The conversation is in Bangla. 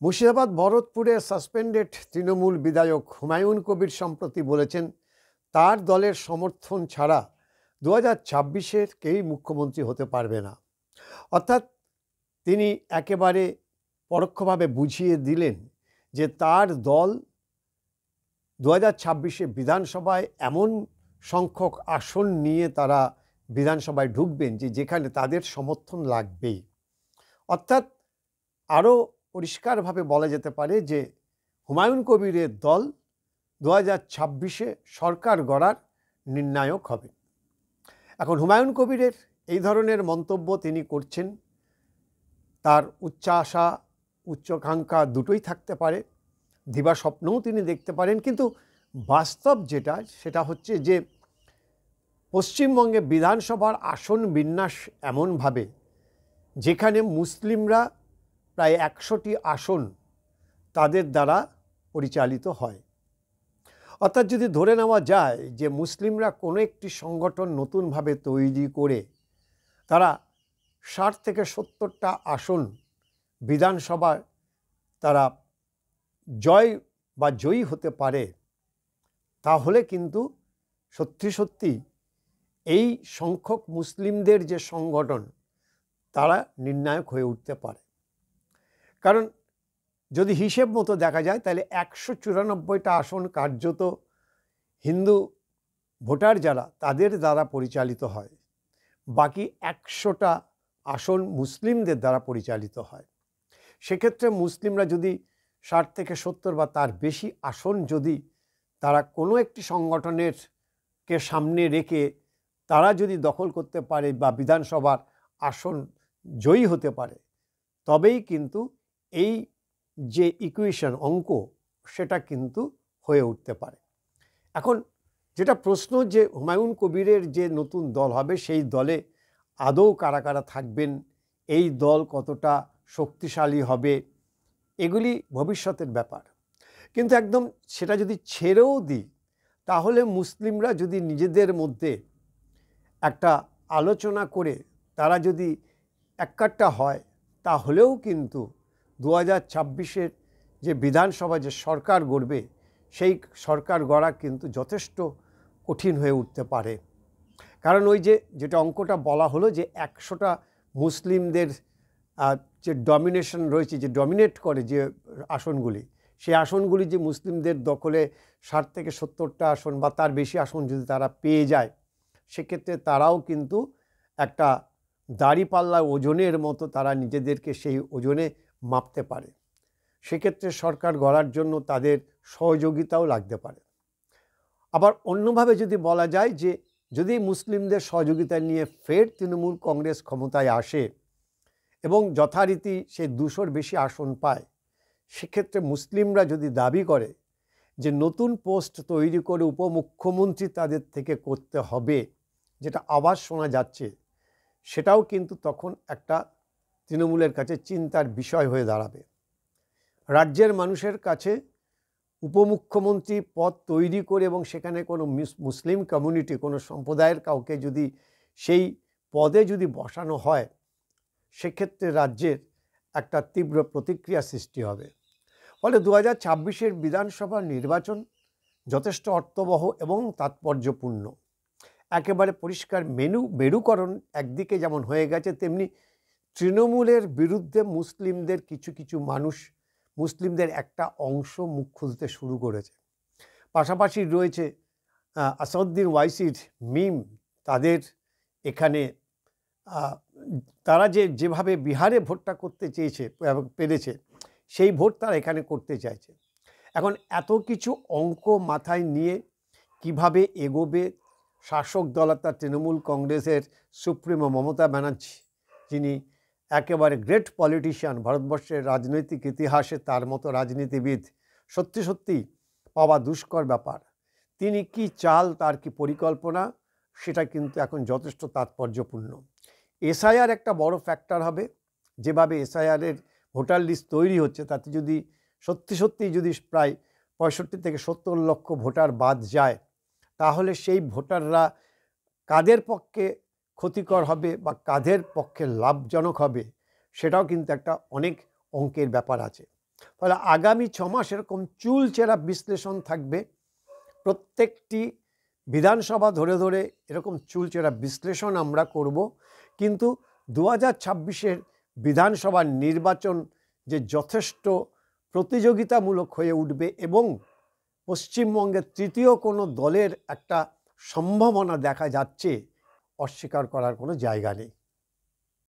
মুর্শিদাবাদ ভরতপুরে সাসপেন্ডেড তৃণমূল বিধায়ক হুমায়ুন কবির সম্প্রতি বলেছেন তার দলের সমর্থন ছাড়া 2026-এর কেউই মুখ্যমন্ত্রী হতে পারবে না। অর্থাৎ তিনি একেবারে পরোক্ষভাবে বুঝিয়ে দিলেন যে তার দল 2026-এ বিধানসভায় এমন সংখ্যক আসন নিয়ে তারা বিধানসভায় ঢুকবেন যেখানে তাদের সমর্থন লাগবেই। অর্থাৎ আরও পরিষ্কারভাবে বলা যেতে পারে যে হুমায়ুন কবিরের দল 2026-এ সরকার গড়ার নির্ণায়ক হবে। এখন হুমায়ুন কবিরের এই ধরনের মন্তব্য তিনি করছেন, তার উচ্চাশা উচ্চাকাঙ্ক্ষা দুটোই থাকতে পারে, দিবা স্বপ্নও তিনি দেখতে পারেন, কিন্তু বাস্তব যেটা সেটা হচ্ছে যে পশ্চিমবঙ্গে বিধানসভার আসন বিন্যাস এমনভাবে যেখানে মুসলিমরা প্রায় 100টি আসন তাদের দ্বারা পরিচালিত হয়। অর্থাৎ যদি ধরে নেওয়া যায় যে মুসলিমরা কোনো একটি সংগঠন নতুনভাবে তৈরি করে তারা 60 থেকে 70টা আসন বিধানসভায় তারা জয়ী হতে পারে, তাহলে কিন্তু সত্যি সত্যি এই সংখ্যক মুসলিমদের যে সংগঠন তারা নির্ণায়ক হয়ে উঠতে পারে। কারণ যদি হিসেব মতো দেখা যায় তাহলে 194টা আসন কার্যত হিন্দু ভোটার যারা তাদের দ্বারা পরিচালিত হয়, বাকি 100টা আসন মুসলিমদের দ্বারা পরিচালিত হয়। সেক্ষেত্রে মুসলিমরা যদি 60 থেকে 70 বা তার বেশি আসন যদি তারা কোনো একটি সংগঠনের কে সামনে রেখে তারা যদি দখল করতে পারে বা বিধানসভার আসন জয়ী হতে পারে, তবেই কিন্তু এই যে ইকুয়েশন অঙ্ক সেটা কিন্তু হয়ে উঠতে পারে। এখন যেটা প্রশ্ন যে হুমায়ুন কবিরের যে নতুন দল হবে সেই দলে আদৌ কারা কারা থাকবেন, এই দল কতটা শক্তিশালী হবে, এগুলি ভবিষ্যতের ব্যাপার। কিন্তু একদম সেটা যদি ছেড়েও দিই তাহলে মুসলিমরা যদি নিজেদের মধ্যে একটা আলোচনা করে তারা যদি একাট্টা হয় তাহলেও কিন্তু 2026-এর যে বিধানসভা যে সরকার গড়বে সেই সরকার গড়া কিন্তু যথেষ্ট কঠিন হয়ে উঠতে পারে। কারণ ওই যেটা অঙ্কটা বলা হলো যে 100টা মুসলিমদের যে ডমিনেশন রয়েছে, যে ডমিনেট করে যে আসনগুলি, সেই আসনগুলি যে মুসলিমদের দখলে 60 থেকে 70টা আসন বা তার বেশি আসন যদি তারা পেয়ে যায়, সেক্ষেত্রে তারাও কিন্তু একটা দাঁড়িপাল্লা ওজনের মতো তারা নিজেদেরকে সেই ওজনে মাপতে পারে। সেক্ষেত্রে সরকার গড়ার জন্য তাদের সহযোগিতাও লাগতে পারে। আবার অন্যভাবে যদি বলা যায় যে যদি মুসলিমদের সহযোগিতা নিয়ে ফের তৃণমূল কংগ্রেস ক্ষমতায় আসে এবং যথারীতি সে 200-র বেশি আসন পায়, সেক্ষেত্রে মুসলিমরা যদি দাবি করে যে নতুন পোস্ট তৈরি করে উপমুখ্যমন্ত্রী তাদের থেকে করতে হবে, যেটা আওয়াজ শোনা যাচ্ছে, সেটাও কিন্তু তখন একটা তৃণমূলের কাছে চিন্তার বিষয় হয়ে দাঁড়াবে। রাজ্যের মানুষের কাছে উপমুখ্যমন্ত্রী পদ তৈরি করে এবং সেখানে কোনো মুসলিম কমিউনিটি, কোনো সম্প্রদায়ের কাউকে যদি সেই পদে যদি বসানো হয়, সেক্ষেত্রে রাজ্যের একটা তীব্র প্রতিক্রিয়া সৃষ্টি হবে। ফলে 2026-এর বিধানসভা নির্বাচন যথেষ্ট অর্থবহ এবং তাৎপর্যপূর্ণ। একেবারে পরিষ্কার মেরুকরণ একদিকে যেমন হয়ে গেছে, তেমনি তৃণমূলের বিরুদ্ধে মুসলিমদের কিছু মানুষ, মুসলিমদের একটা অংশ মুখ খুলতে শুরু করেছে। পাশাপাশি রয়েছে আসাদুদ্দিন ওয়াইসির মিম, তাদের এখানে তারা যেভাবে বিহারে ভোটটা করতে চেয়েছে পেরেছে, সেই ভোট তারা এখানে করতে চাইছে। এখন এত কিছু অঙ্ক মাথায় নিয়ে কিভাবে এগোবে শাসক দল অর্থাৎ তৃণমূল কংগ্রেসের সুপ্রিমো মমতা ব্যানার্জি, যিনি একেবারে গ্রেট পলিটিশিয়ান, ভারতবর্ষের রাজনৈতিক ইতিহাসে তার মতো রাজনীতিবিদ সত্যি সত্যি পাওয়া দুষ্কর ব্যাপার। তিনি কি চাল, তার কি পরিকল্পনা, সেটা কিন্তু এখন যথেষ্ট তাৎপর্যপূর্ণ। এসআইআর একটা বড় ফ্যাক্টর হবে। যেভাবে এসআইআরের ভোটার লিস্ট তৈরি হচ্ছে, তাতে যদি সত্যি যদি প্রায় 65 থেকে 70 লক্ষ ভোটার বাদ যায়, তাহলে সেই ভোটাররা কাদের পক্ষে ক্ষতিকর হবে বা কাদের পক্ষে লাভজনক হবে, সেটাও কিন্তু একটা অনেক অঙ্কের ব্যাপার আছে। ফলে আগামী 6 মাস এরকম চুলচেরা বিশ্লেষণ থাকবে। প্রত্যেকটি বিধানসভা ধরে ধরে এরকম চুলচেরা বিশ্লেষণ আমরা করব। কিন্তু 2026-এর বিধানসভার নির্বাচন যে যথেষ্ট প্রতিযোগিতামূলক হয়ে উঠবে এবং পশ্চিমবঙ্গের তৃতীয় কোনো দলের একটা সম্ভাবনা দেখা যাচ্ছে, অস্বীকার করার কোনো জায়গা নেই।